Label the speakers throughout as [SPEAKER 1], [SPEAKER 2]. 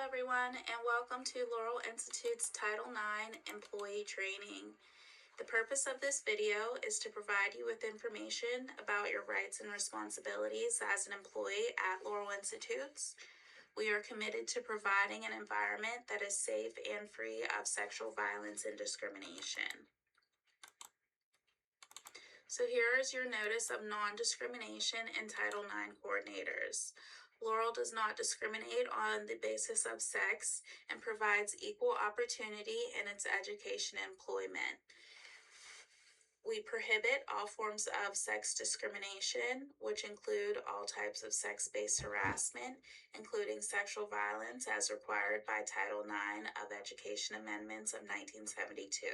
[SPEAKER 1] everyone, and welcome to Laurel Institute's Title IX Employee Training. The purpose of this video is to provide you with information about your rights and responsibilities as an employee at Laurel Institutes. We are committed to providing an environment that is safe and free of sexual violence and discrimination. So here is your notice of non-discrimination in Title IX coordinators. Laurel does not discriminate on the basis of sex and provides equal opportunity in its education and employment. We prohibit all forms of sex discrimination, which include all types of sex-based harassment, including sexual violence as required by Title IX of Education Amendments of 1972.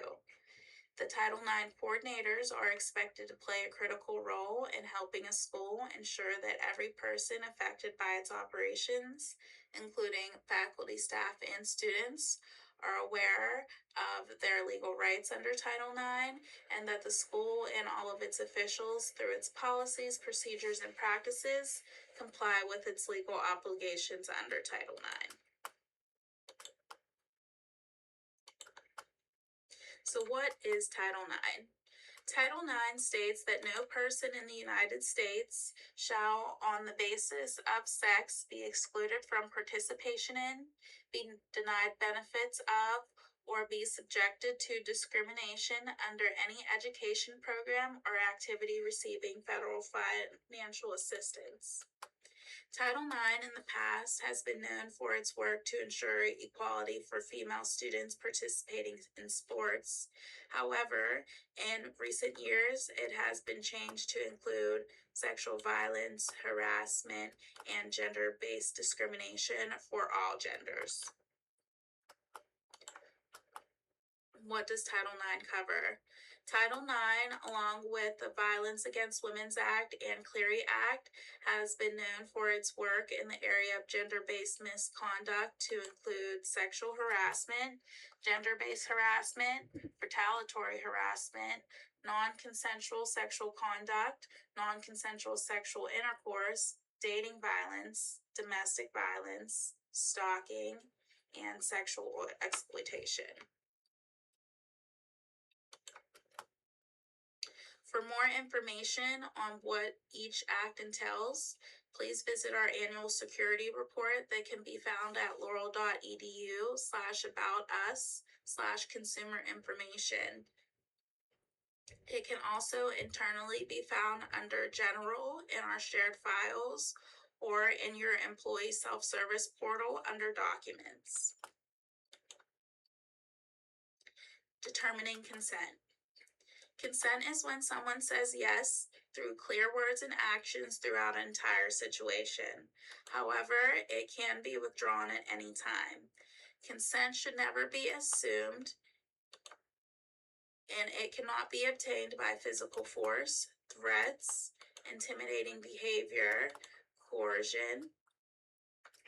[SPEAKER 1] The Title IX coordinators are expected to play a critical role in helping a school ensure that every person affected by its operations, including faculty, staff, and students, are aware of their legal rights under Title IX, and that the school and all of its officials, through its policies, procedures, and practices, comply with its legal obligations under Title IX. So what is Title IX? Title IX states that no person in the United States shall, on the basis of sex, be excluded from participation in, be denied benefits of, or be subjected to discrimination under any education program or activity receiving federal financial assistance. Title IX in the past has been known for its work to ensure equality for female students participating in sports. However, in recent years, it has been changed to include sexual violence, harassment, and gender-based discrimination for all genders. What does Title IX cover? Title IX, along with the Violence Against Women's Act and Clery Act, has been known for its work in the area of gender-based misconduct to include sexual harassment, gender-based harassment, retaliatory harassment, non-consensual sexual conduct, non-consensual sexual intercourse, dating violence, domestic violence, stalking, and sexual exploitation. For more information on what each act entails, please visit our annual security report that can be found at laurel.edu/about-us/consumer information. It can also internally be found under General in our shared files or in your employee self-service portal under Documents. Determining consent. Consent is when someone says yes through clear words and actions throughout an entire situation. However, it can be withdrawn at any time. Consent should never be assumed, and it cannot be obtained by physical force, threats, intimidating behavior, coercion,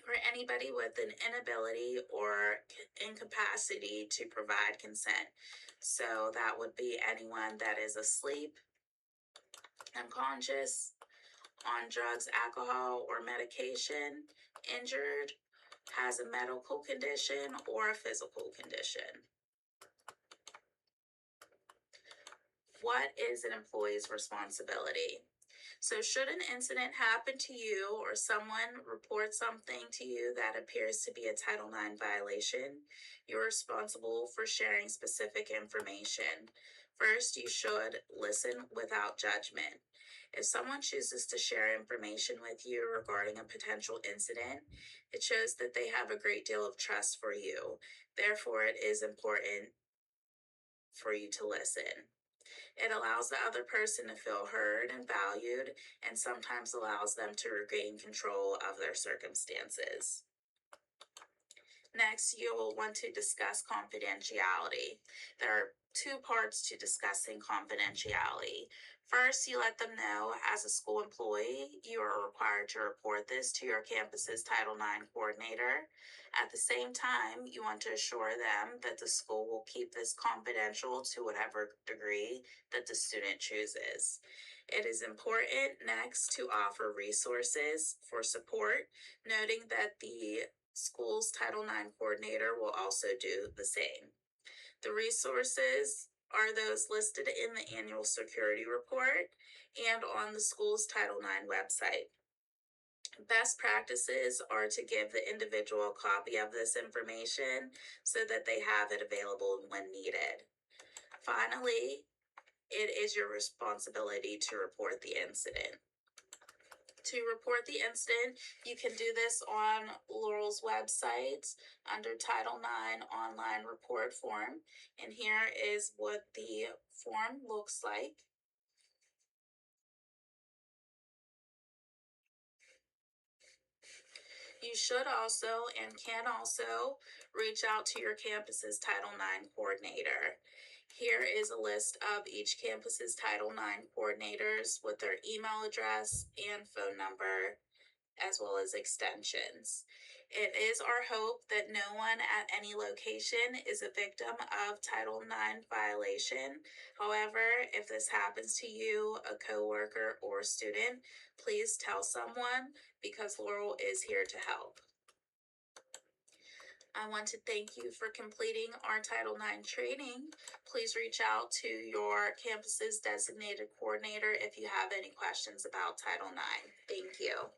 [SPEAKER 1] or anybody with an inability or incapacity to provide consent. So that would be anyone that is asleep, unconscious, on drugs, alcohol, or medication, injured, has a medical condition, or a physical condition. What is an employee's responsibility? So should an incident happen to you or someone report something to you that appears to be a Title IX violation, you're responsible for sharing specific information. First, you should listen without judgment. If someone chooses to share information with you regarding a potential incident, it shows that they have a great deal of trust for you. Therefore, it is important for you to listen. It allows the other person to feel heard and valued, and sometimes allows them to regain control of their circumstances. Next, you'll want to discuss confidentiality. There are two parts to discussing confidentiality. First, you let them know as a school employee you are required to report this to your campus's Title IX coordinator. At the same time, you want to assure them that the school will keep this confidential to whatever degree that the student chooses. It is important next to offer resources for support, noting that the school school's Title IX coordinator will also do the same. The resources are those listed in the annual security report and on the school's Title IX website. Best practices are to give the individual a copy of this information so that they have it available when needed. Finally, it is your responsibility to report the incident. To report the incident, you can do this on Laurel's website under Title IX online report form. And here is what the form looks like. You should also and can also reach out to your campus's Title IX coordinator. Here is a list of each campus's Title IX coordinators with their email address and phone number, as well as extensions. It is our hope that no one at any location is a victim of Title IX violation. However, if this happens to you, a coworker, or student, please tell someone because Laurel is here to help. I want to thank you for completing our Title IX training. Please reach out to your campus's designated coordinator if you have any questions about Title IX. Thank you.